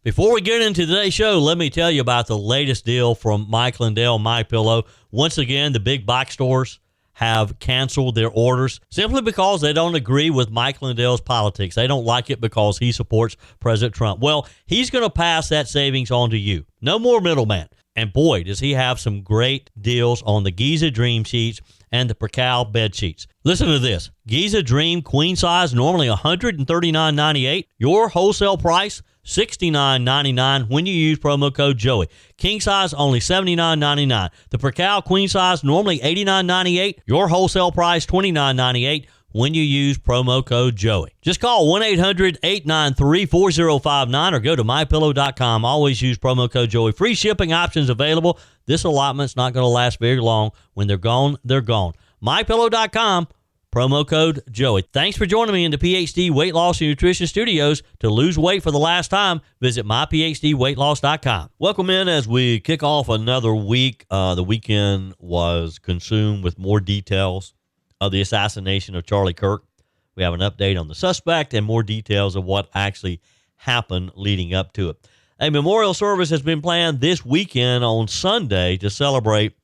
Before we get into today's show, let me tell you about the latest deal from Mike Lindell, MyPillow. Once again, the big box stores have canceled their orders simply because they don't agree with Mike Lindell's politics. They don't like it because he supports President Trump. Well, he's going to pass that savings on to you. No more middleman. And boy, does he have some great deals on the Giza Dream sheets and the Percal bed sheets. Listen to this. Giza Dream queen size, normally $139.98. Your wholesale price, $69.99 when you use promo code Joey. King size, only $79.99. The Percal queen size, normally $89.98. Your wholesale price, $29.98 when you use promo code Joey. Just call 1-800-893-4059 or go to mypillow.com. Always use promo code Joey. Free shipping options available. This allotment's not going to last very long. When they're gone, they're gone. mypillow.com. Promo code Joey. Thanks for joining me in the PhD Weight Loss and Nutrition Studios. To lose weight for the last time, visit myphdweightloss.com. Welcome in as we kick off another week. The weekend was consumed with more details of the assassination of Charlie Kirk. We have an update on the suspect and more details of what actually happened leading up to it. A memorial service has been planned this weekend on Sunday to celebrate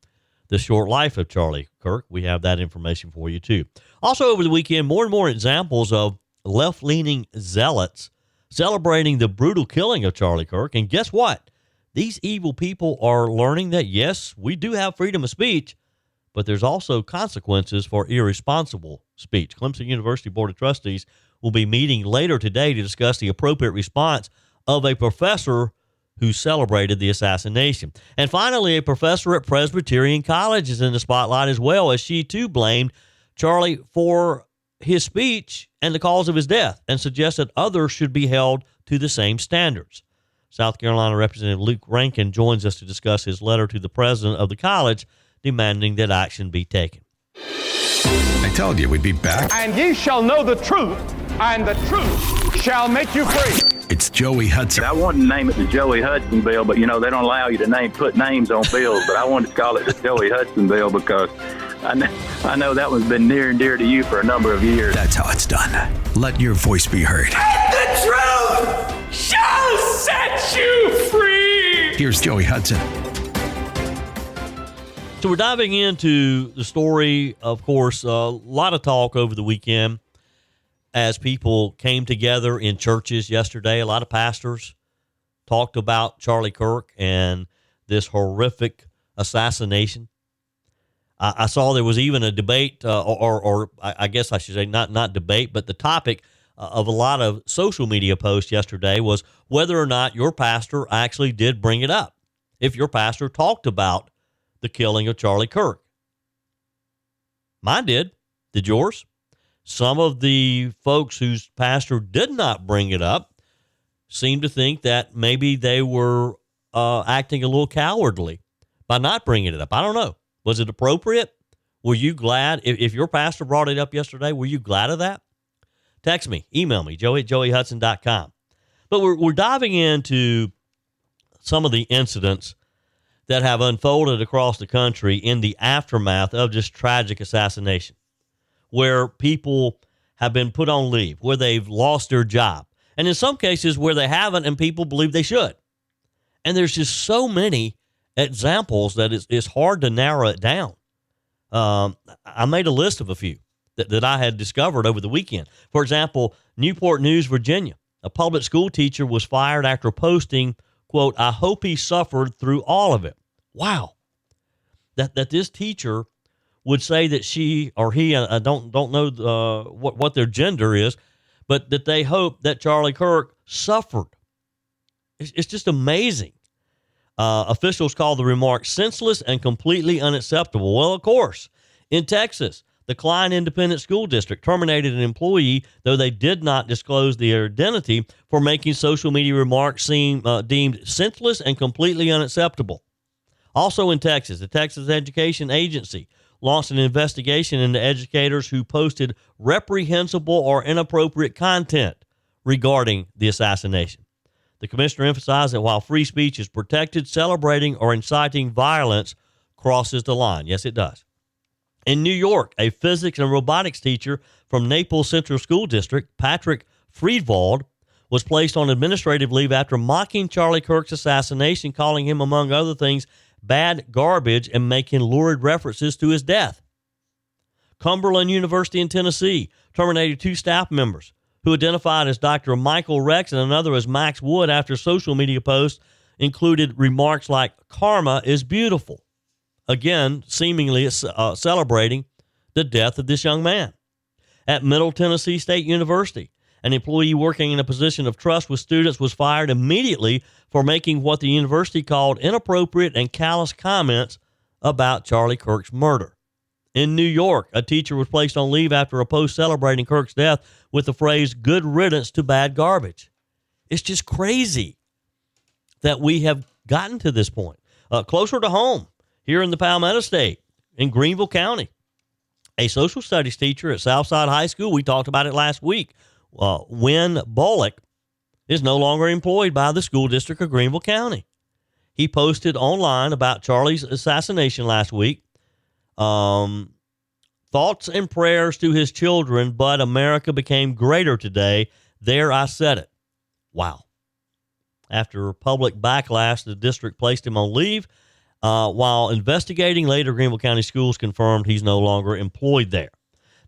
the short life of Charlie Kirk. We have that information for you, too. Also, over the weekend, more and more examples of left-leaning zealots celebrating the brutal killing of Charlie Kirk. And guess what? These evil people are learning that, yes, we do have freedom of speech, but there's also consequences for irresponsible speech. Clemson University Board of Trustees will be meeting later today to discuss the appropriate response of a professor who celebrated the assassination. And finally, a professor at Presbyterian College is in the spotlight as well, as she too blamed Charlie for his speech and the cause of his death and suggests that others should be held to the same standards. South Carolina Representative Luke Rankin joins us to discuss his letter to the president of the college demanding that action be taken. I told you we'd be back. And ye shall know the truth, and the truth shall make you free. It's Joey Hudson. I wanted to name it the Joey Hudson bill, but, they don't allow you to put names on bills. But I wanted to call it the Joey Hudson bill because I know that one's been near and dear to you for a number of years. That's how it's done. Let your voice be heard. And the truth shall set you free. Here's Joey Hudson. So we're diving into the story, of course, a lot of talk over the weekend as people came together in churches yesterday. A lot of pastors talked about Charlie Kirk and this horrific assassination. I saw there was even a debate, or I guess I should say not debate, but the topic of a lot of social media posts yesterday was whether or not your pastor actually did bring it up. If your pastor talked about the killing of Charlie Kirk. Mine did. Did yours? Some of the folks whose pastor did not bring it up seemed to think that maybe they were acting a little cowardly by not bringing it up. I don't know. Was it appropriate? Were you glad? If your pastor brought it up yesterday, were you glad of that? Text me, email me, joey@joeyhudson.com. But we're diving into some of the incidents that have unfolded across the country in the aftermath of this tragic assassination, where people have been put on leave, where they've lost their job, and in some cases where they haven't and people believe they should. And there's just so many examples that it's hard to narrow it down. I made a list of a few that I had discovered over the weekend. For example, Newport News, Virginia, a public school teacher was fired after posting, quote, "I hope he suffered through all of it." Wow. That this teacher would say that she or he, I don't know what their gender is, but that they hope that Charlie Kirk suffered. It's just amazing. Officials call the remark senseless and completely unacceptable. Well, of course, in Texas, the Klein Independent School District terminated an employee, though they did not disclose their identity, for making social media remarks deemed senseless and completely unacceptable. Also in Texas, the Texas Education Agency launched an investigation into educators who posted reprehensible or inappropriate content regarding the assassination. The commissioner emphasized that while free speech is protected, celebrating or inciting violence crosses the line. Yes, it does. In New York, a physics and robotics teacher from Naples Central School District, Patrick Friedwald, was placed on administrative leave after mocking Charlie Kirk's assassination, calling him, among other things, bad garbage and making lurid references to his death. Cumberland University in Tennessee terminated 2 staff members who identified as Dr. Michael Rex and another as Max Wood after social media posts included remarks like, "Karma is beautiful." Again, seemingly celebrating the death of this young man. At Middle Tennessee State University, an employee working in a position of trust with students was fired immediately for making what the university called inappropriate and callous comments about Charlie Kirk's murder. In New York, a teacher was placed on leave after a post celebrating Kirk's death with the phrase, "good riddance to bad garbage." It's just crazy that we have gotten to this point. Closer to home, here in the Palmetto State, in Greenville County, a social studies teacher at Southside High School, we talked about it last week, Wynn Bullock, is no longer employed by the school district of Greenville County. He posted online about Charlie's assassination last week. Thoughts and prayers to his children, but America became greater today. There I said it. Wow. After public backlash, the district placed him on leave. While investigating, later Greenville County Schools confirmed he's no longer employed there.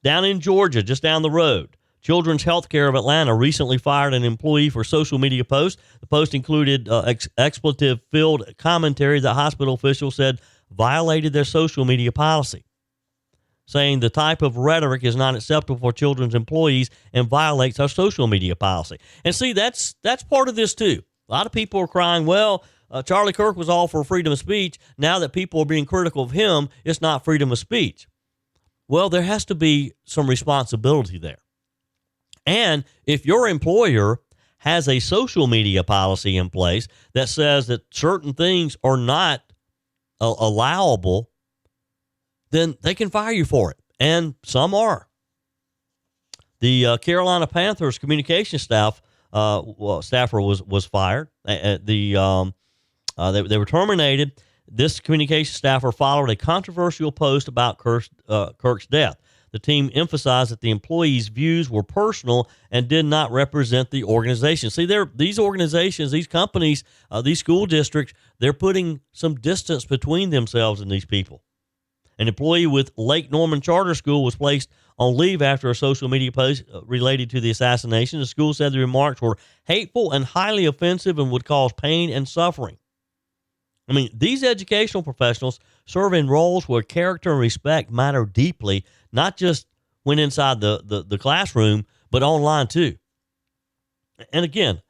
Down in Georgia, just down the road, Children's Healthcare of Atlanta recently fired an employee for social media posts. The post included expletive-filled commentary that hospital officials said violated their social media policy, saying the type of rhetoric is not acceptable for children's employees and violates our social media policy. And see, that's part of this too. A lot of people are crying, well, Charlie Kirk was all for freedom of speech. Now that people are being critical of him, it's not freedom of speech. Well, there has to be some responsibility there. And if your employer has a social media policy in place that says that certain things are not allowable, then they can fire you for it. And some are. The Carolina Panthers communication staffer was fired. They were terminated. This communication staffer followed a controversial post about Kirk's death. The team emphasized that the employees' views were personal and did not represent the organization. See, these organizations, these companies, these school districts, they're putting some distance between themselves and these people. An employee with Lake Norman Charter School was placed on leave after a social media post related to the assassination. The school said the remarks were hateful and highly offensive and would cause pain and suffering. I mean, these educational professionals serve in roles where character and respect matter deeply, not just when inside the classroom, but online too. And again,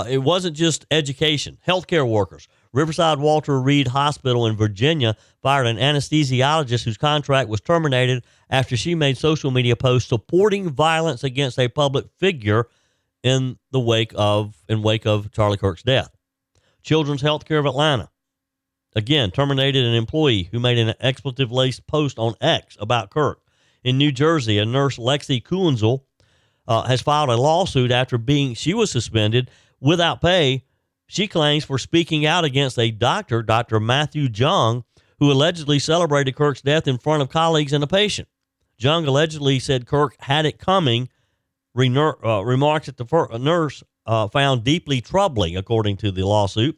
it wasn't just education. Healthcare workers. Riverside Walter Reed Hospital in Virginia fired an anesthesiologist whose contract was terminated after she made social media posts supporting violence against a public figure in wake of Charlie Kirk's death. Children's Healthcare of Atlanta, again, terminated an employee who made an expletive-laced post on X about Kirk. In New Jersey, a nurse, Lexi Kuenzel, has filed a lawsuit after she was suspended without pay, she claims, for speaking out against a doctor, Dr. Matthew Jung, who allegedly celebrated Kirk's death in front of colleagues and a patient. Jung allegedly said Kirk had it coming, remarks that the nurse found deeply troubling, according to the lawsuit.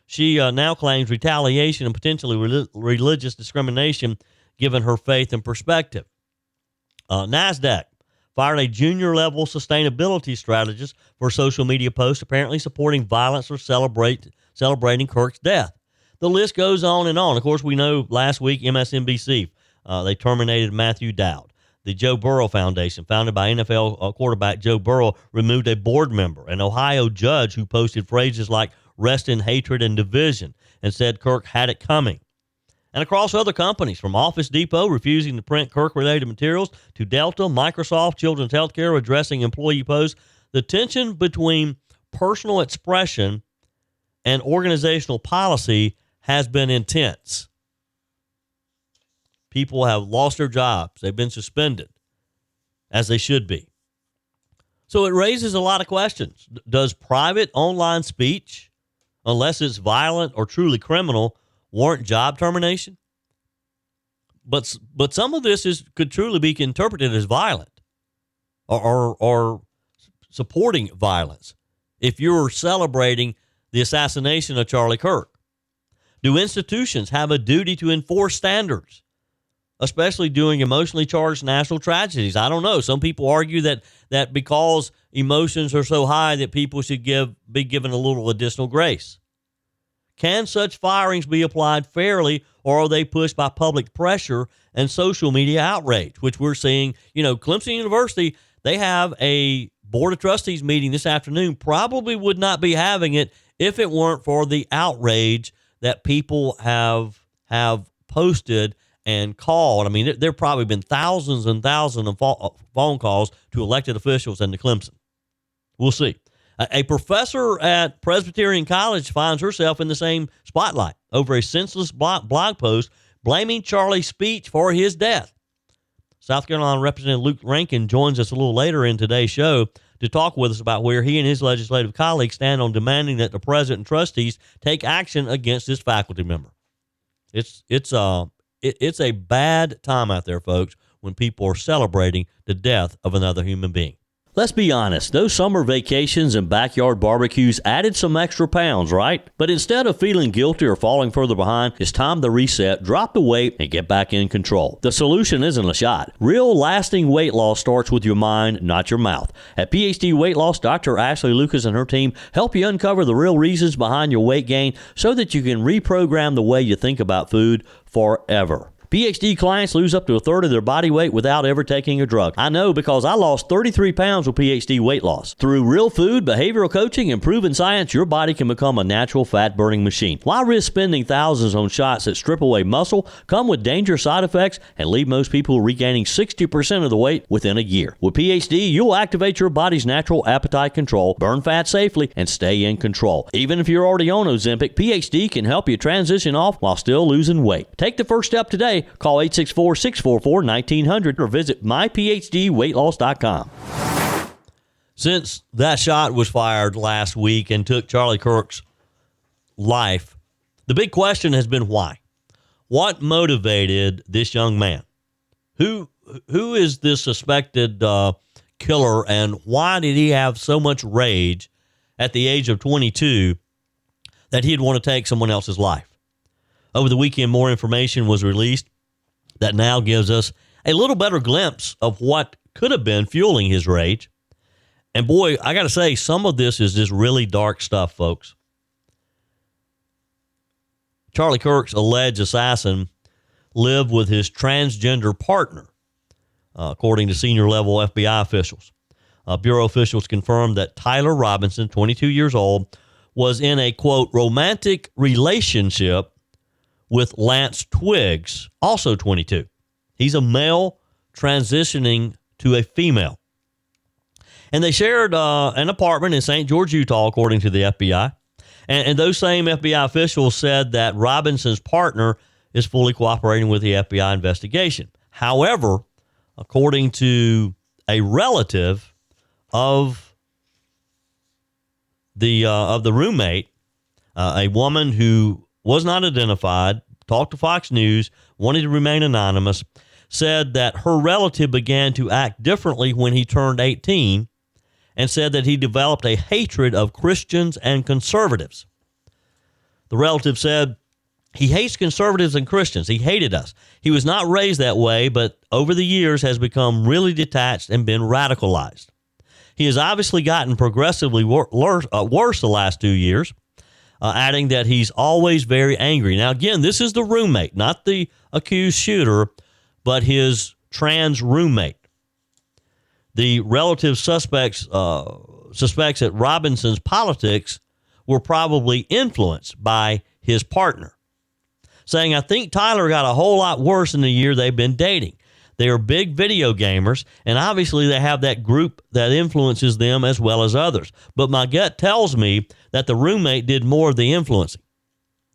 She now claims retaliation and potentially religious discrimination given her faith and perspective. NASDAQ fired a junior-level sustainability strategist for social media posts apparently supporting violence or celebrating Kirk's death. The list goes on and on. Of course, we know last week MSNBC, they terminated Matthew Dowd. The Joe Burrow Foundation, founded by NFL quarterback Joe Burrow, removed a board member, an Ohio judge who posted phrases like rest in hatred and division and said Kirk had it coming. And across other companies, from Office Depot refusing to print Kirk-related materials to Delta, Microsoft, Children's Healthcare addressing employee posts, the tension between personal expression and organizational policy has been intense. People have lost their jobs. They've been suspended, as they should be. So it raises a lot of questions. Does private online speech, unless it's violent or truly criminal, warrant job termination? But some of this could truly be interpreted as violent or supporting violence. if you're celebrating the assassination of Charlie Kirk? Do institutions have a duty to enforce standards, especially during emotionally charged national tragedies? I don't know. Some people argue that because emotions are so high that people should be given a little additional grace. Can such firings be applied fairly, or are they pushed by public pressure and social media outrage, which we're seeing? Clemson University, they have a Board of Trustees meeting this afternoon, probably would not be having it if it weren't for the outrage that people have posted and called. I mean, there have probably been thousands and thousands of phone calls to elected officials and to Clemson. We'll see. A professor at Presbyterian College finds herself in the same spotlight over a senseless blog post blaming Charlie's speech for his death. South Carolina Representative Rankin joins us a little later in today's show to talk with us about where he and his legislative colleagues stand on demanding that the president and trustees take action against this faculty member. It's a bad time out there, folks, when people are celebrating the death of another human being. Let's be honest, those summer vacations and backyard barbecues added some extra pounds, right? But instead of feeling guilty or falling further behind, it's time to reset, drop the weight, and get back in control. The solution isn't a shot. Real lasting weight loss starts with your mind, not your mouth. At PhD Weight Loss, Dr. Ashley Lucas and her team help you uncover the real reasons behind your weight gain so that you can reprogram the way you think about food forever. PhD clients lose up to a third of their body weight without ever taking a drug. I know because I lost 33 pounds with PhD weight loss. Through real food, behavioral coaching, and proven science, your body can become a natural fat-burning machine. Why risk spending thousands on shots that strip away muscle, come with dangerous side effects, and leave most people regaining 60% of the weight within a year? With PhD, you'll activate your body's natural appetite control, burn fat safely, and stay in control. Even if you're already on Ozempic, PhD can help you transition off while still losing weight. Take the first step today. Call 864-644-1900 or visit myphdweightloss.com. Since that shot was fired last week and took Charlie Kirk's life, the big question has been why. What motivated this young man? Who is this suspected killer, and why did he have so much rage at the age of 22 that he'd want to take someone else's life? Over the weekend, more information was released that now gives us a little better glimpse of what could have been fueling his rage. And boy, I got to say, some of this is just really dark stuff, folks. Charlie Kirk's alleged assassin lived with his transgender partner, according to senior-level FBI officials. Bureau officials confirmed that Tyler Robinson, 22 years old, was in a, quote, romantic relationship with Lance Twiggs, also 22. He's a male transitioning to a female. And they shared an apartment in St. George, Utah, according to the FBI. And those same FBI officials said that Robinson's partner is fully cooperating with the FBI investigation. However, according to a relative of the roommate, a woman who was not identified, talked to Fox News, wanted to remain anonymous, said that her relative began to act differently when he turned 18 and said that he developed a hatred of Christians and conservatives. The relative said, he hates conservatives and Christians. He hated us. He was not raised that way, but over the years has become really detached and been radicalized. He has obviously gotten progressively worse the last 2 years. Adding that he's always very angry. Now, again, this is the roommate, not the accused shooter, but his trans roommate. The relative suspects that Robinson's politics were probably influenced by his partner, saying, I think Tyler got a whole lot worse in the year they've been dating. They are big video gamers, and obviously they have that group that influences them as well as others. But my gut tells me that the roommate did more of the influencing.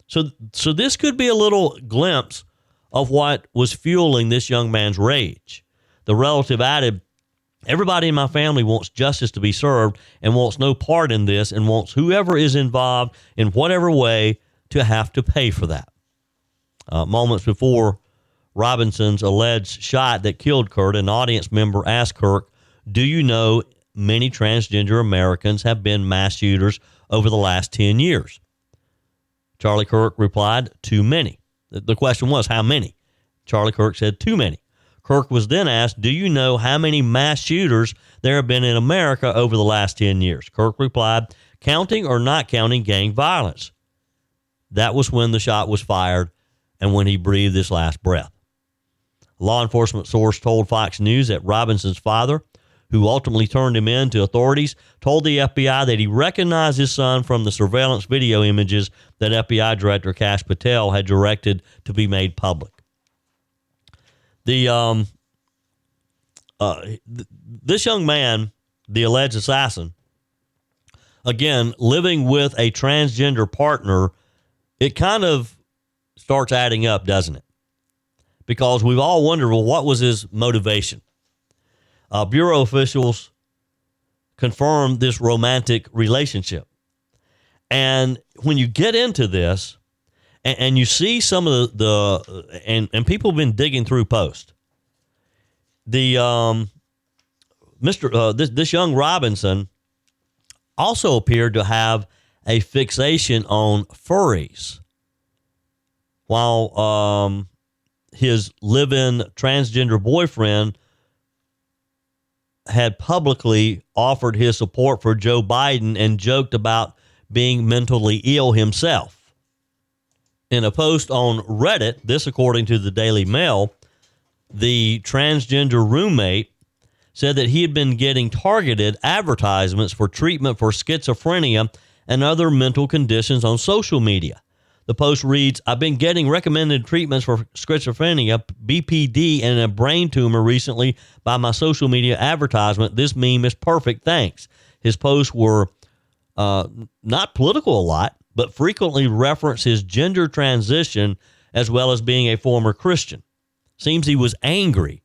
So this could be a little glimpse of what was fueling this young man's rage. The relative added, everybody in my family wants justice to be served and wants no part in this and wants whoever is involved in whatever way to have to pay for that. Moments before Robinson's alleged shot that killed Kirk, an audience member asked Kirk, do you know many transgender Americans have been mass shooters over the last 10 years? Charlie Kirk replied, too many. The question was, how many? Charlie Kirk said, too many. Kirk was then asked, do you know how many mass shooters there have been in America over the last 10 years? Kirk replied, counting or not counting gang violence. That was when the shot was fired and when he breathed his last breath. A law enforcement source told Fox News that Robinson's father, who ultimately turned him in to authorities, told the FBI that he recognized his son from the surveillance video images that FBI Director Kash Patel had directed to be made public. This young man, the alleged assassin, again, living with a transgender partner, it kind of starts adding up, doesn't it? Because we've all wondered, well, what was his motivation? Bureau officials confirmed this romantic relationship. And when you get into this, and you see some of and people have been digging through posts. This young Robinson also appeared to have a fixation on furries, while his live-in transgender boyfriend had publicly offered his support for Joe Biden and joked about being mentally ill himself. In a post on Reddit, this according to the Daily Mail, the transgender roommate said that he had been getting targeted advertisements for treatment for schizophrenia and other mental conditions on social media. The post reads, I've been getting recommended treatments for schizophrenia, BPD, and a brain tumor recently by my social media advertisement. This meme is perfect, thanks. His posts were not political a lot, but frequently reference his gender transition as well as being a former Christian. Seems he was angry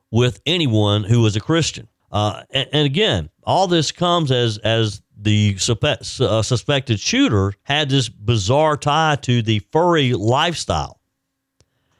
with anyone who was a Christian. And again, all this comes as the suspected shooter had this bizarre tie to the furry lifestyle.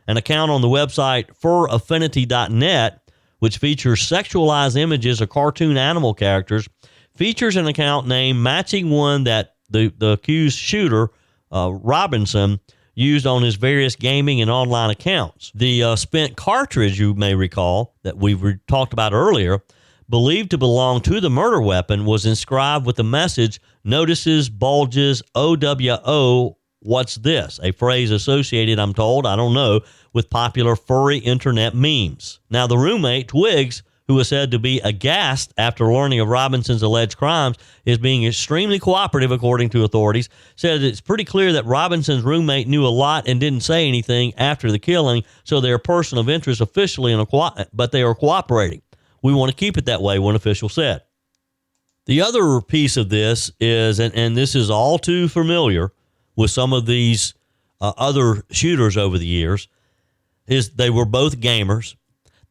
An account on the website furaffinity.net, which features sexualized images of cartoon animal characters, features an account name matching one that the accused shooter, Robinson, used on his various gaming and online accounts. The spent cartridge, you may recall, that we've talked about earlier, believed to belong to the murder weapon, was inscribed with the message, notices, bulges, OWO, what's this? A phrase associated, I'm told, I don't know, with popular furry internet memes. Now, the roommate, Twiggs, who was said to be aghast after learning of Robinson's alleged crimes, is being extremely cooperative, according to authorities, said it's pretty clear that Robinson's roommate knew a lot and didn't say anything after the killing, so they're a person of interest officially, but they are cooperating. We want to keep it that way, one official said. The other piece of this is, and this is all too familiar with some of these other shooters over the years, is they were both gamers.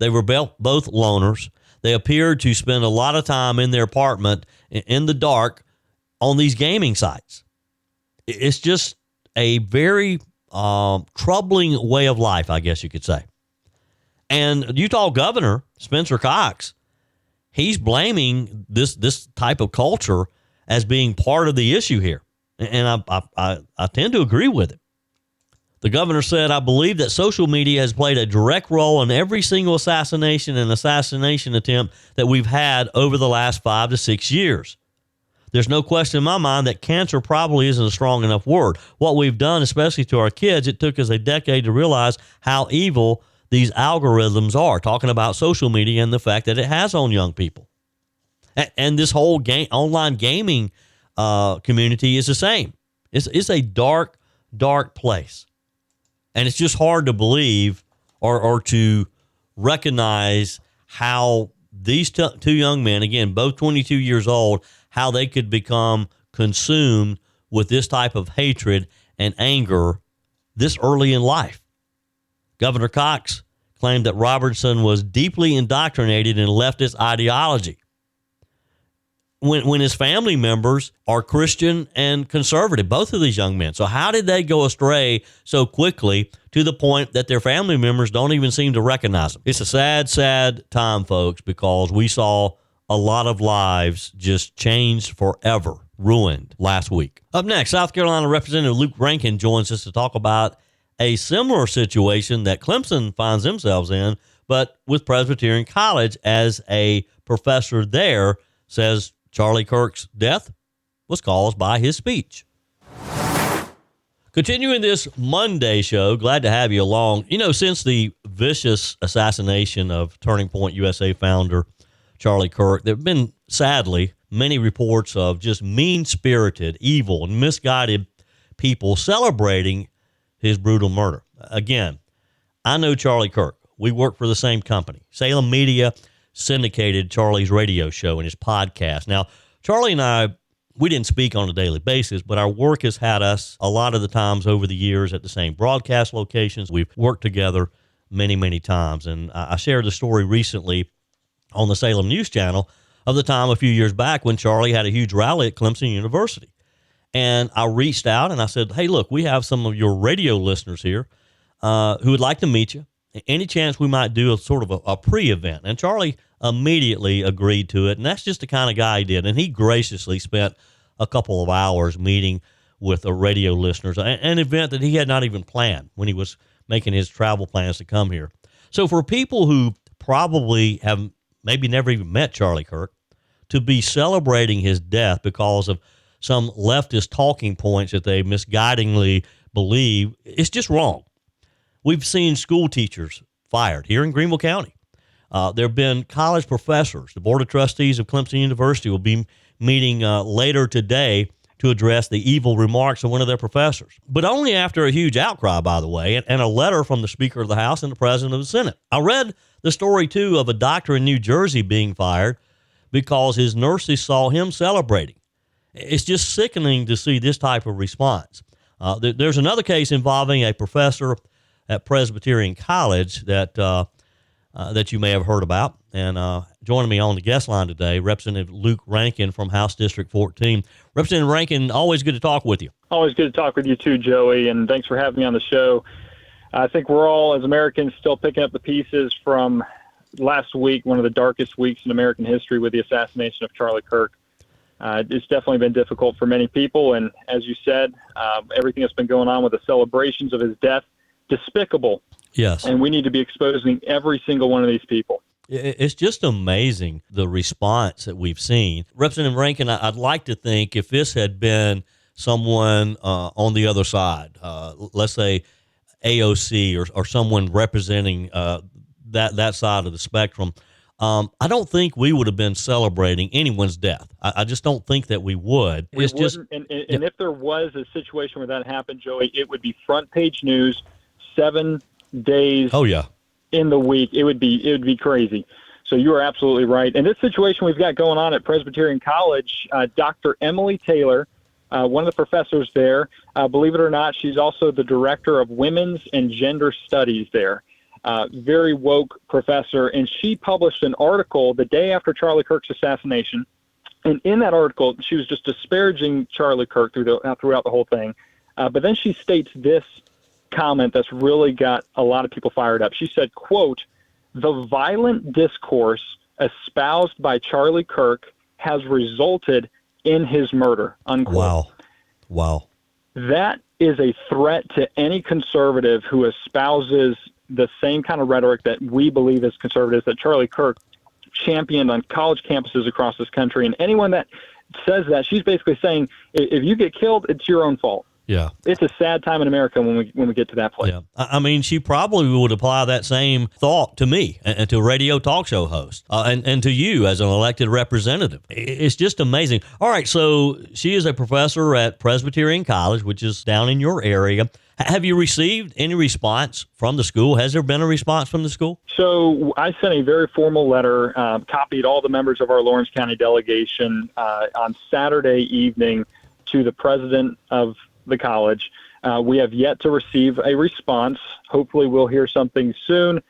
They were both loners. They appeared to spend a lot of time in their apartment in the dark on these gaming sites. It's just a very troubling way of life, I guess you could say. And Utah Governor Spencer Cox, he's blaming this type of culture as being part of the issue here. And I tend to agree with it. The governor said, I believe that social media has played a direct role in every single assassination and assassination attempt that we've had over the last 5 to 6 years. There's no question in my mind that cancer probably isn't a strong enough word. What we've done, especially to our kids, it took us a decade to realize how evil these algorithms are, talking about social media and the fact that it has on young people. And this whole online gaming community is the same. It's a dark, dark place. And it's just hard to believe or to recognize how these two young men, again, both 22 years old, how they could become consumed with this type of hatred and anger this early in life. Governor Cox claimed that Robertson was deeply indoctrinated in leftist ideology. When his family members are Christian and conservative, both of these young men. So how did they go astray so quickly to the point that their family members don't even seem to recognize them? It's a sad, sad time, folks, because we saw a lot of lives just changed forever, ruined last week. Up next, South Carolina Representative Luke Rankin joins us to talk about a similar situation that Clemson finds themselves in, but with Presbyterian College, as a professor there says Charlie Kirk's death was caused by his speech. Continuing this Monday show, glad to have you along. You know, since the vicious assassination of Turning Point USA founder Charlie Kirk, there have been, sadly, many reports of just mean-spirited, evil, and misguided people celebrating his brutal murder. Again, I know Charlie Kirk. We work for the same company. Salem Media syndicated Charlie's radio show and his podcast. Now, Charlie and I, we didn't speak on a daily basis, but our work has had us a lot of the times over the years at the same broadcast locations. We've worked together many, many times. And I shared the story recently on the Salem News Channel of the time a few years back when Charlie had a huge rally at Clemson University. And I reached out and I said, hey, look, we have some of your radio listeners here who would like to meet you. Any chance we might do a sort of a pre-event? And Charlie immediately agreed to it. And that's just the kind of guy he did. And he graciously spent a couple of hours meeting with the radio listeners, an event that he had not even planned when he was making his travel plans to come here. So for people who probably have maybe never even met Charlie Kirk, to be celebrating his death because of some leftist talking points that they misguidingly believe, it's just wrong. We've seen school teachers fired here in Greenville County. There have been college professors. The Board of Trustees of Clemson University will be meeting later today to address the evil remarks of one of their professors. But only after a huge outcry, by the way, and a letter from the Speaker of the House and the President of the Senate. I read the story, too, of a doctor in New Jersey being fired because his nurses saw him celebrating. It's just sickening to see this type of response. There's another case involving a professor at Presbyterian College that you may have heard about. And joining me on the guest line today, Representative Luke Rankin from House District 14. Representative Rankin, always good to talk with you. Always good to talk with you too, Joey, and thanks for having me on the show. I think we're all, as Americans, still picking up the pieces from last week, one of the darkest weeks in American history with the assassination of Charlie Kirk. It's definitely been difficult for many people, and as you said, everything that's been going on with the celebrations of his death, despicable. Yes. And we need to be exposing every single one of these people. It's just amazing, the response that we've seen. Representative Rankin, I'd like to think if this had been someone on the other side, let's say AOC or someone representing that side of the spectrum, I don't think we would have been celebrating anyone's death. I just don't think that we would. And if there was a situation where that happened, Joey, it would be front page news, 7 days in the week. It would be crazy. So you are absolutely right. And this situation we've got going on at Presbyterian College, Dr. Emily Taylor, one of the professors there, believe it or not, she's also the director of women's and gender studies there. Very woke professor, and she published an article the day after Charlie Kirk's assassination. And in that article, she was just disparaging Charlie Kirk throughout the whole thing. But then she states this comment that's really got a lot of people fired up. She said, quote, "The violent discourse espoused by Charlie Kirk has resulted in his murder," unquote. Wow. That is a threat to any conservative who espouses the same kind of rhetoric that we believe as conservatives that Charlie Kirk championed on college campuses across this country. And anyone that says that, she's basically saying, if you get killed, it's your own fault. Yeah. It's a sad time in America when we get to that place. Yeah. I mean, she probably would apply that same thought to me and to a radio talk show host and to you as an elected representative. It's just amazing. All right. So she is a professor at Presbyterian College, which is down in your area. Have you received any response from the school? Has there been a response from the school? So I sent a very formal letter, copied all the members of our Lawrence County delegation on Saturday evening to the president of the college. We have yet to receive a response. Hopefully we'll hear something soon.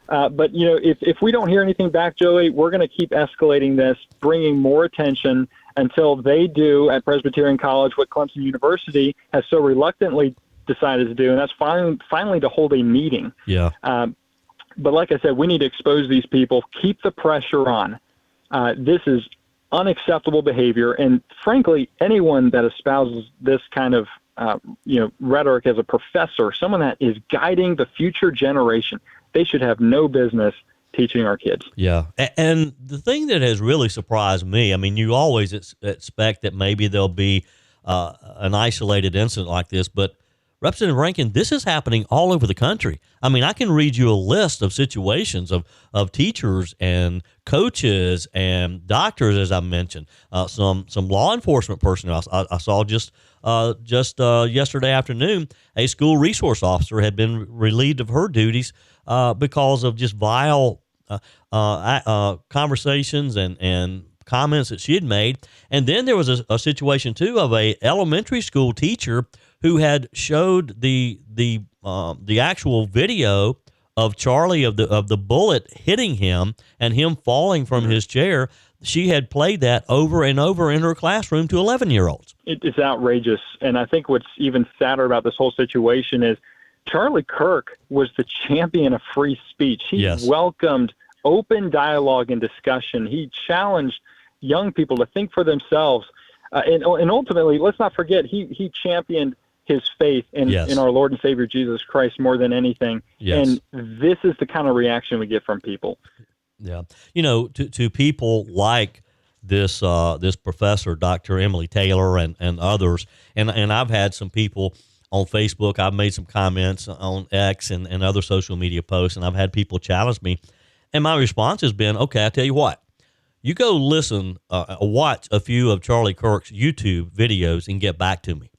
But, you know, if we don't hear anything back, Joey, we're going to keep escalating this, bringing more attention until they do at Presbyterian College what Clemson University has so reluctantly decided to do, and that's finally to hold a meeting. Yeah. But like I said, we need to expose these people, keep the pressure on, This is unacceptable behavior, and frankly, anyone that espouses this kind of rhetoric as a professor, someone that is guiding the future generation, they should have no business teaching our kids. Yeah. And the thing that has really surprised me, I mean, you always expect that maybe there'll be an isolated incident like this, but Representative Rankin, this is happening all over the country. I mean, I can read you a list of situations of teachers and coaches and doctors, as I mentioned, some law enforcement personnel. I saw just yesterday afternoon, a school resource officer had been relieved of her duties because of just vile conversations and comments that she had made. And then there was a situation too of a elementary school teacher who had showed the actual video of Charlie of the bullet hitting him and him falling from his chair. She had played that over and over in her classroom to 11-year-olds. It's outrageous. And I think what's even sadder about this whole situation is Charlie Kirk was the champion of free speech. He welcomed open dialogue and discussion. He challenged young people to think for themselves. And ultimately, let's not forget, he championed his faith in our Lord and Savior Jesus Christ more than anything. And this is the kind of reaction we get from people. Yeah. You know, to people like this professor, Dr. Emily Taylor and others, and I've had some people on Facebook, I've made some comments on X and other social media posts, and I've had people challenge me. And my response has been, okay, I tell you what, you go listen, watch a few of Charlie Kirk's YouTube videos and get back to me.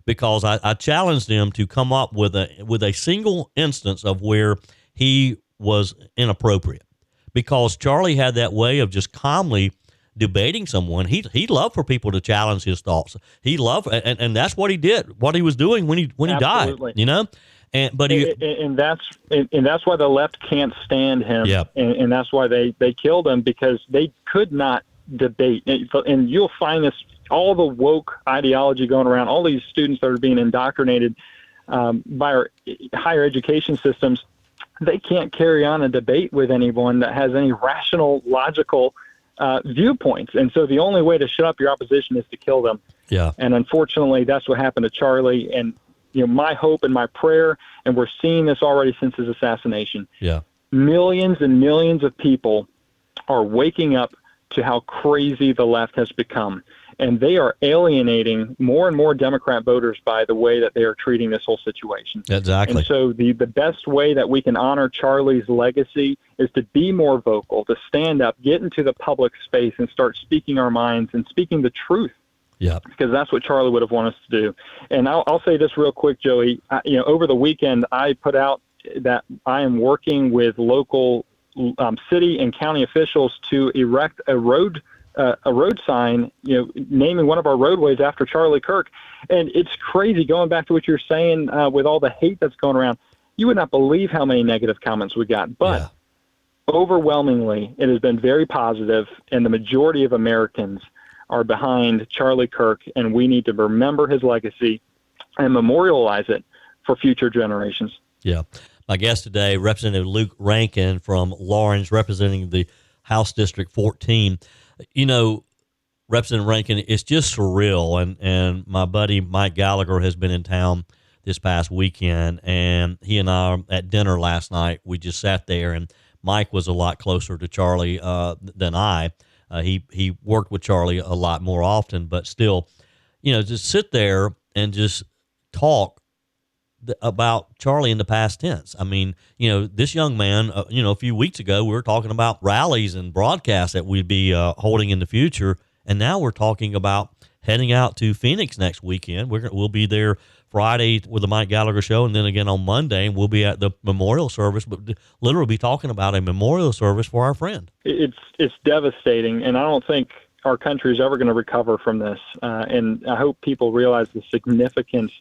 Because I challenged them to come up with a single instance of where he was inappropriate. Because Charlie had that way of just calmly debating someone. He loved for people to challenge his thoughts. He loved, and that's what he did. What he was doing when he died. You know, and that's why the left can't stand him. Yeah. And that's why they killed him, because they could not debate. And you'll find this. All the woke ideology going around, all these students that are being indoctrinated by our higher education systems, they can't carry on a debate with anyone that has any rational, logical viewpoints. And so the only way to shut up your opposition is to kill them. Yeah. And unfortunately, that's what happened to Charlie. And my hope and my prayer, and we're seeing this already since his assassination. Yeah. Millions and millions of people are waking up to how crazy the left has become. And they are alienating more and more Democrat voters by the way that they are treating this whole situation. Exactly. And so the best way that we can honor Charlie's legacy is to be more vocal, to stand up, get into the public space, and start speaking our minds and speaking the truth. Yeah. Because that's what Charlie would have wanted us to do. And I'll say this real quick, Joey. Over the weekend, I put out that I am working with local city and county officials to erect a road sign, naming one of our roadways after Charlie Kirk. And it's crazy, going back to what you're saying with all the hate that's going around. You would not believe how many negative comments we got. But overwhelmingly, it has been very positive, and the majority of Americans are behind Charlie Kirk, and we need to remember his legacy and memorialize it for future generations. Yeah. My guest today, Representative Luke Rankin from Lawrence, representing the House District 14. Representative Rankin, it's just surreal. And my buddy Mike Gallagher has been in town this past weekend, and he and I at dinner last night, we just sat there, and Mike was a lot closer to Charlie than I. He worked with Charlie a lot more often, but still, just sit there and just talk about Charlie in the past tense. I mean, this young man, a few weeks ago, we were talking about rallies and broadcasts that we'd be holding in the future. And now we're talking about heading out to Phoenix next weekend. We'll be there Friday with the Mike Gallagher Show, and then again on Monday, and we'll be at the memorial service, but literally be talking about a memorial service for our friend. It's devastating, and I don't think our country is ever going to recover from this. And I hope people realize the significance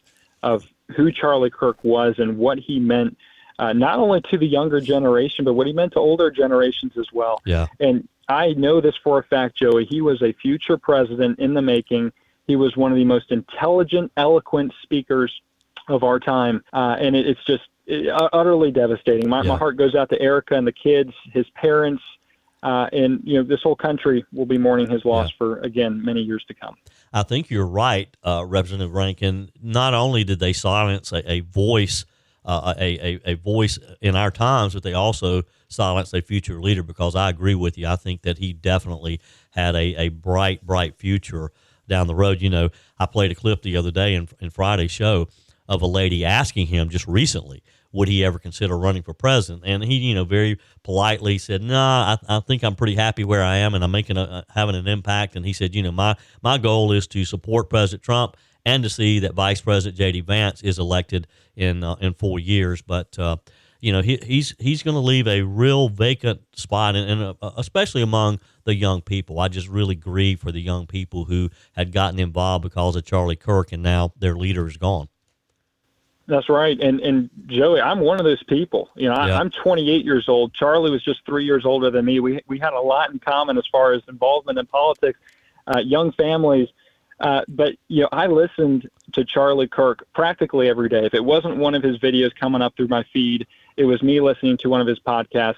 of who Charlie Kirk was and what he meant, not only to the younger generation, but what he meant to older generations as well. Yeah. And I know this for a fact, Joey. He was a future president in the making. He was one of the most intelligent, eloquent speakers of our time. And it's just utterly devastating. My heart goes out to Erica and the kids, his parents, And, this whole country will be mourning his loss for, again, many years to come. I think you're right, Representative Rankin. Not only did they silence a voice, a voice in our times, but they also silenced a future leader, because I agree with you. I think that he definitely had a bright future down the road. I played a clip the other day in Friday's show of a lady asking him just recently, would he ever consider running for president? And he, very politely said, I think I'm pretty happy where I am, and I'm having an impact. And he said, my goal is to support President Trump and to see that Vice President J.D. Vance is elected in 4 years. But, he's going to leave a real vacant spot, and especially among the young people. I just really grieve for the young people who had gotten involved because of Charlie Kirk, and now their leader is gone. That's right. And Joey, I'm one of those people. I'm 28 years old. Charlie was just 3 years older than me. We had a lot in common as far as involvement in politics, young families. But I listened to Charlie Kirk practically every day. If it wasn't one of his videos coming up through my feed, it was me listening to one of his podcasts.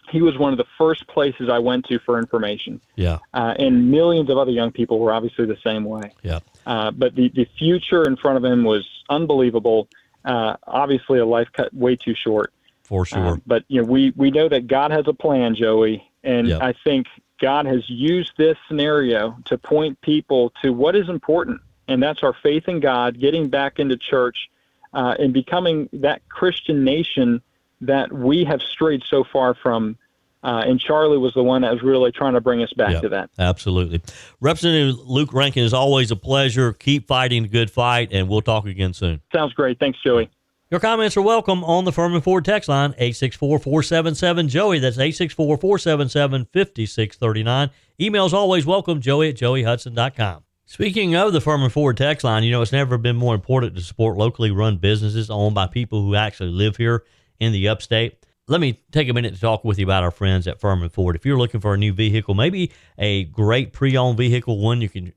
He was one of the first places I went to for information. Yeah. And millions of other young people were obviously the same way. Yeah. But the future in front of him was unbelievable. Obviously a life cut way too short. For sure. But we know that God has a plan, Joey. And I think God has used this scenario to point people to what is important. And that's our faith in God, getting back into church, and becoming that Christian nation that we have strayed so far from. And Charlie was the one that was really trying to bring us back to that. Absolutely. Representative Luke Rankin, is always a pleasure. Keep fighting the good fight, and we'll talk again soon. Sounds great. Thanks, Joey. Your comments are welcome on the Furman Ford text line, 864-477-JOEY. That's 864-477-5639. Email's always welcome, joey@joeyhudson.com. Speaking of the Furman Ford text line, it's never been more important to support locally run businesses owned by people who actually live here in the upstate. Let me take a minute to talk with you about our friends at Furman Ford. If you're looking for a new vehicle, maybe a great pre-owned vehicle, one you can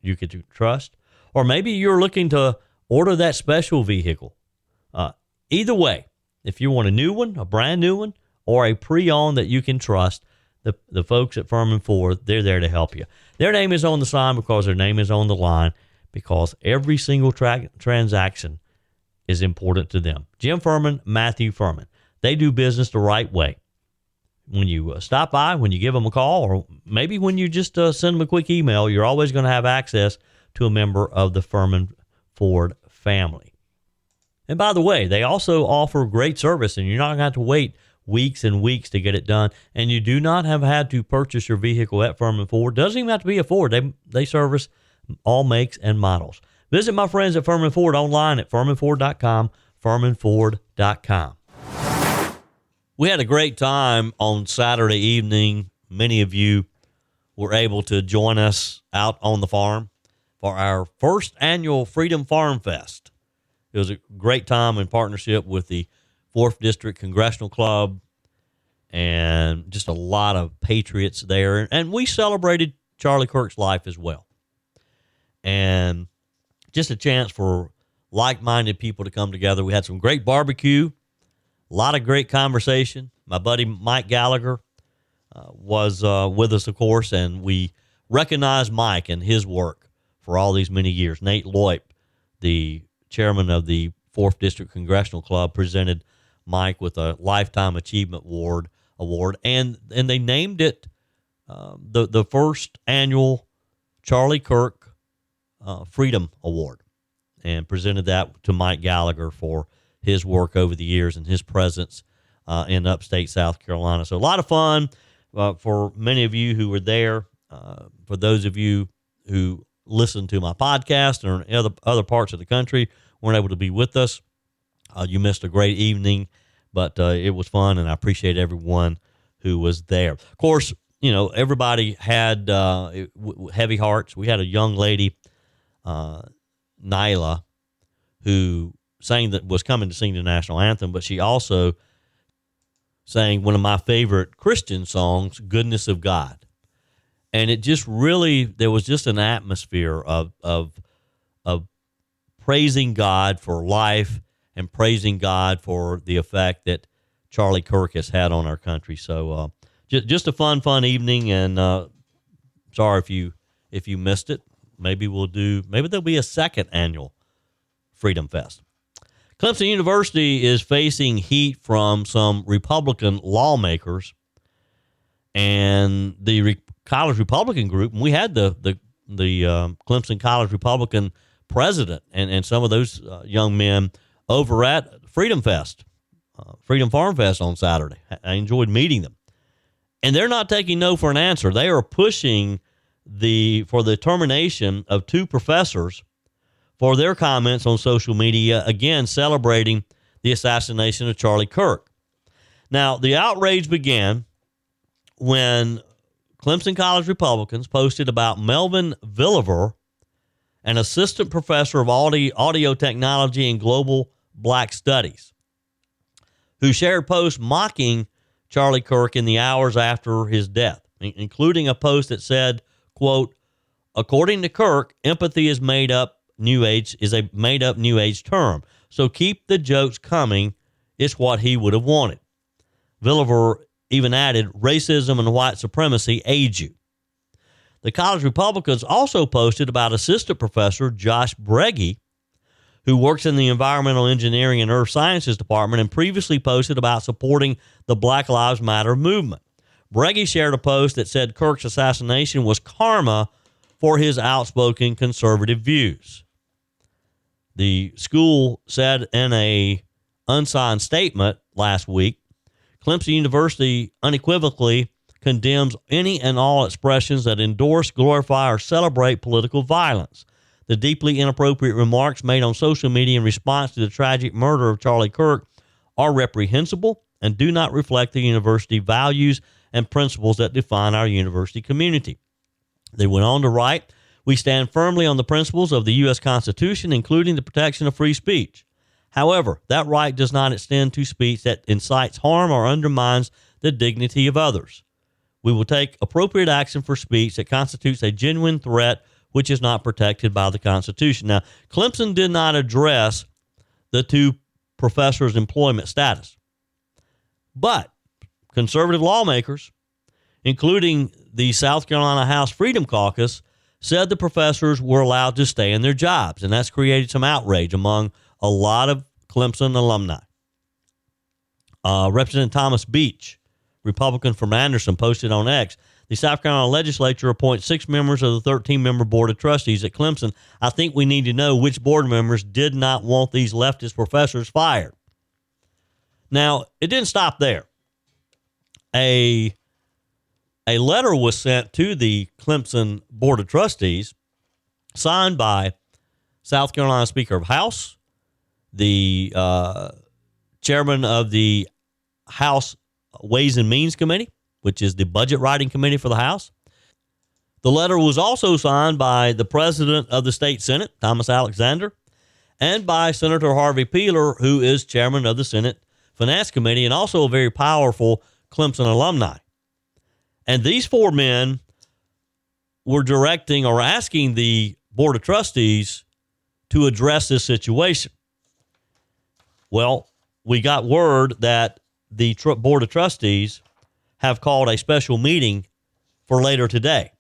trust, or maybe you're looking to order that special vehicle. Either way, if you want a new one, a brand new one, or a pre-owned that you can trust, the folks at Furman Ford, they're there to help you. Their name is on the sign because their name is on the line, because every single transaction is important to them. Jim Furman, Matthew Furman. They do business the right way. When you stop by, when you give them a call, or maybe when you just send them a quick email, you're always going to have access to a member of the Furman Ford family. And by the way, they also offer great service, and you're not going to have to wait weeks and weeks to get it done. And you do not have had to purchase your vehicle at Furman Ford. Doesn't even have to be a Ford. They service all makes and models. Visit my friends at Furman Ford online at furmanford.com, furmanford.com. We had a great time on Saturday evening. Many of you were able to join us out on the farm for our first annual Freedom Farm Fest. It was a great time in partnership with the 4th District Congressional Club, and just a lot of patriots there. And we celebrated Charlie Kirk's life as well. And just a chance for like-minded people to come together. We had some great barbecue, a lot of great conversation. My buddy Mike Gallagher was with us, of course, and we recognized Mike and his work for all these many years. Nate Loip, the chairman of the 4th District Congressional Club, presented Mike with a Lifetime Achievement Award, and they named it the first annual Charlie Kirk Freedom Award, and presented that to Mike Gallagher for his work over the years and his presence in upstate South Carolina. So a lot of fun for many of you who were there. For those of you who listen to my podcast or in other parts of the country, weren't able to be with us, you missed a great evening, but it was fun, and I appreciate everyone who was there. Of course, everybody had heavy hearts. We had a young lady, Nyla, who was coming to sing the national anthem, but she also sang one of my favorite Christian songs, Goodness of God. And it just really, there was just an atmosphere of praising God for life and praising God for the effect that Charlie Kirk has had on our country. So just a fun evening, and sorry if you missed it. Maybe there'll be a second annual Freedom Fest. Clemson University is facing heat from some Republican lawmakers and the college Republican group. And we had the Clemson College Republican president and some of those young men over at Freedom Fest, Freedom Farm Fest on Saturday. I enjoyed meeting them. And they're not taking no for an answer. They are pushing for the termination of 2 professors for their comments on social media, again celebrating the assassination of Charlie Kirk. Now, the outrage began when Clemson College Republicans posted about Melvin Villiver, an assistant professor of audio technology and global black studies, who shared posts mocking Charlie Kirk in the hours after his death, including a post that said, quote, according to Kirk, empathy is a made up New Age term. So keep the jokes coming. It's what he would have wanted. Villiver even added, racism and white supremacy age you. The college Republicans also posted about assistant professor Josh Breggy, who works in the Environmental Engineering and Earth Sciences Department and previously posted about supporting the Black Lives Matter movement. Breggy shared a post that said Kirk's assassination was karma for his outspoken conservative views. The school said in a unsigned statement last week, Clemson University unequivocally condemns any and all expressions that endorse, glorify, or celebrate political violence. The deeply inappropriate remarks made on social media in response to the tragic murder of Charlie Kirk are reprehensible and do not reflect the university values and principles that define our university community. They went on to write, we stand firmly on the principles of the U.S. Constitution, including the protection of free speech. However, that right does not extend to speech that incites harm or undermines the dignity of others. We will take appropriate action for speech that constitutes a genuine threat which is not protected by the Constitution. Now, Clemson did not address the 2 professors' employment status, but conservative lawmakers, including the South Carolina House Freedom Caucus, said the professors were allowed to stay in their jobs, and that's created some outrage among a lot of Clemson alumni. Representative Thomas Beach, Republican from Anderson, posted on X, the South Carolina legislature appoints 6 members of the 13-member Board of Trustees at Clemson. I think we need to know which board members did not want these leftist professors fired. Now, it didn't stop there. A letter was sent to the Clemson Board of Trustees, signed by South Carolina Speaker of House, the chairman of the House Ways and Means Committee, which is the budget writing committee for the House. The letter was also signed by the president of the state Senate, Thomas Alexander, and by Senator Harvey Peeler, who is chairman of the Senate Finance Committee and also a very powerful Clemson alumni. And these 4 men were directing or asking the Board of Trustees to address this situation. Well, we got word that the Board of Trustees have called a special meeting for later today,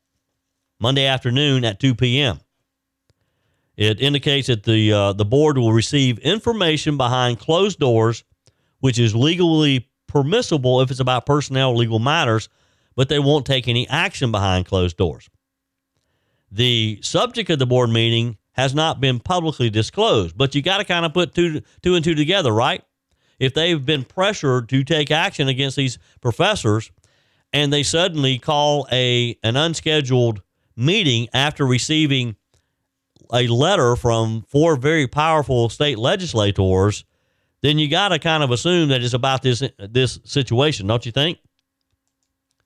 Monday afternoon at 2 p.m. It indicates that the board will receive information behind closed doors, which is legally permissible if it's about personnel legal matters, but they won't take any action behind closed doors. The subject of the board meeting has not been publicly disclosed, but you got to kind of put two and two together, right? If they've been pressured to take action against these professors and they suddenly call an unscheduled meeting after receiving a letter from 4 very powerful state legislators, then you got to kind of assume that it's about this situation, don't you think?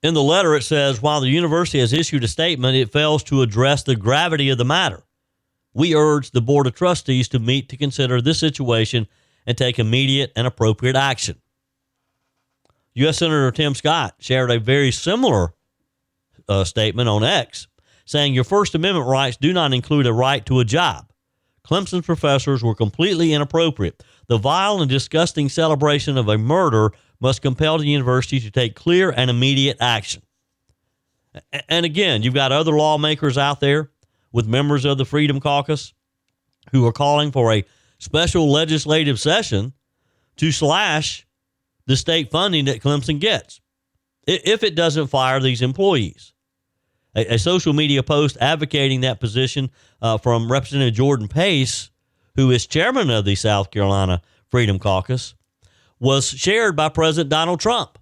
In the letter, it says, while the university has issued a statement, it fails to address the gravity of the matter. We urge the Board of Trustees to meet to consider this situation and take immediate and appropriate action. U.S. Senator Tim Scott shared a very similar statement on X, saying your First Amendment rights do not include a right to a job. Clemson's professors were completely inappropriate. The vile and disgusting celebration of a murder must compel the university to take clear and immediate action. And again, you've got other lawmakers out there with members of the Freedom Caucus who are calling for a special legislative session to slash the state funding that Clemson gets if it doesn't fire these employees. A social media post advocating that position from Representative Jordan Pace, who is chairman of the South Carolina Freedom Caucus, was shared by President Donald Trump,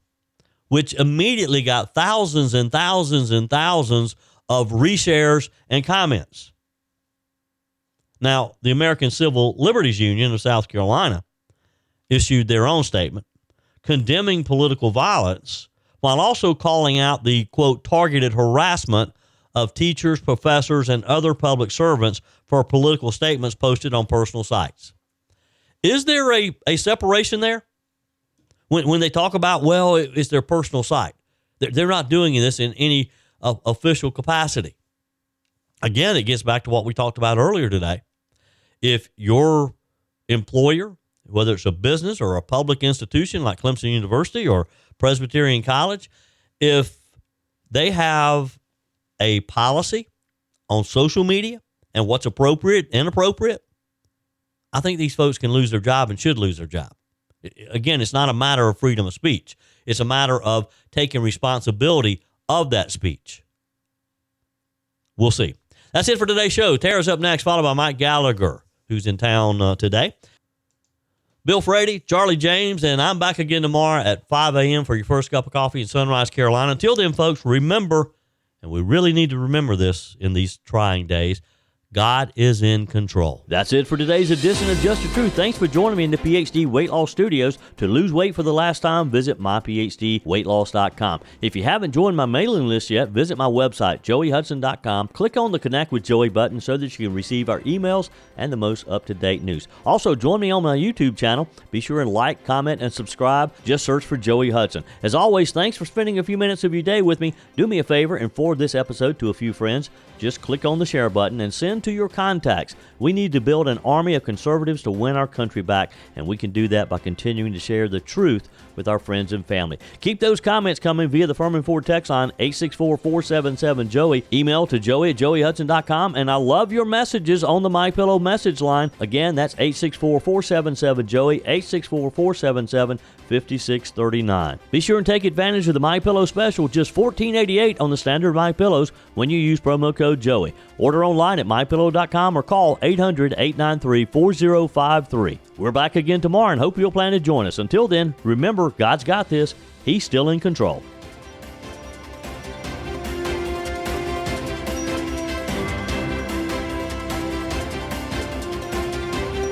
which immediately got thousands and thousands and thousands of reshares and comments. Now, the American Civil Liberties Union of South Carolina issued their own statement condemning political violence while also calling out the, quote, targeted harassment of teachers, professors, and other public servants for political statements posted on personal sites. Is there a separation there? When they talk about, well, it's their personal site. They're not doing this in any official capacity. Again, it gets back to what we talked about earlier today. If your employer, whether it's a business or a public institution like Clemson University or Presbyterian College, if they have a policy on social media and what's appropriate, inappropriate, I think these folks can lose their job and should lose their job. Again, it's not a matter of freedom of speech. It's a matter of taking responsibility of that speech. We'll see. That's it for today's show. Tara's up next, followed by Mike Gallagher, who's in town today. Bill Frady, Charlie James, and I'm back again tomorrow at 5 a.m. for your first cup of coffee in Sunrise, Carolina. Until then, folks, remember, and we really need to remember this in these trying days, God is in control. That's it for today's edition of Just the Truth. Thanks for joining me in the PhD Weight Loss Studios. To lose weight for the last time, visit myphdweightloss.com. If you haven't joined my mailing list yet, visit my website, joeyhudson.com. Click on the Connect with Joey button so that you can receive our emails and the most up-to-date news. Also, join me on my YouTube channel. Be sure and like, comment, and subscribe. Just search for Joey Hudson. As always, thanks for spending a few minutes of your day with me. Do me a favor and forward this episode to a few friends. Just click on the share button and send to your contacts. We need to build an army of conservatives to win our country back, and we can do that by continuing to share the truth with our friends and family. Keep those comments coming via the Furman Ford text line 864-477-JOEY. Email to joey@joeyhudson.com, and I love your messages on the MyPillow message line. Again, that's 864-477-JOEY, 864-477-5639. Be sure and take advantage of the MyPillow special, just $14.88 on the standard MyPillows when you use promo code Joey. Order online at mypillow.com or call 800-893-4053. We're back again tomorrow and hope you'll plan to join us. Until then, remember, God's got this. He's still in control.